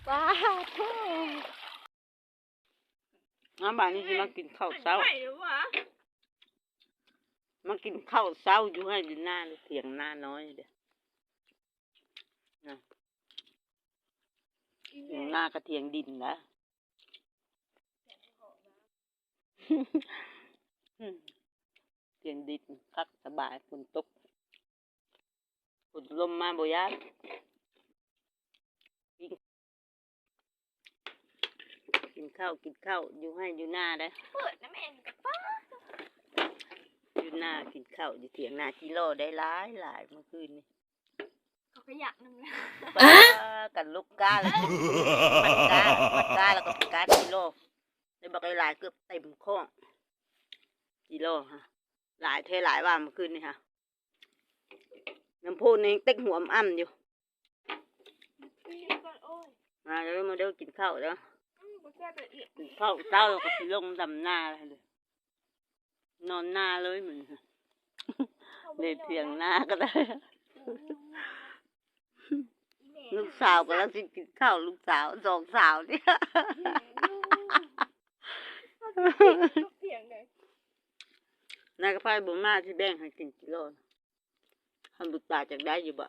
ป้าโธ่น้ำบ้านนี้จะมากินข้าวเช้ามากินข้าวเช้าอยู่ให้อยู่หน้าเถียงหน้าน้อยเดี๋ยวนะเถียงหน้ากระเทียงดินนะเถียงดินพักสบายฝนตกฝนลมมาบ่ยากกินข้าวอยู่ให้อยู่หน้าได้เปิดน้ำเอ็นกับป้าอยู่หน้ากินข้าวอยู่เถียงหน้ากิโลได้หลายเมื่อคืนนี่เขาก็อยากนึงแล้วกันลูกกาแล้วมัดกาแล้วก็กากิโลได้บอกหลายเกือบเต็มข้องกิโลฮะหลายเทหลายว่าเมื่อคืนนี่ค่ะน้ำพุนี่เต็กหัวอ้ำอยู่มาเดี๋ยวมาเดี๋ยวกินข้าวเดี๋ยวกินข้าวเช้าเราก็ลงดำหน้าเลยนอนหน้าเลยเหมือนเดินเถียงหน้าก็ได้ลูกสาวก็แล้วกินข้าวลูกสาวสองสาวเนี่ยนายก็พายบุญมาที่แบ่งให้กินกิโลทำบุตรตาจากได้อยู่บ่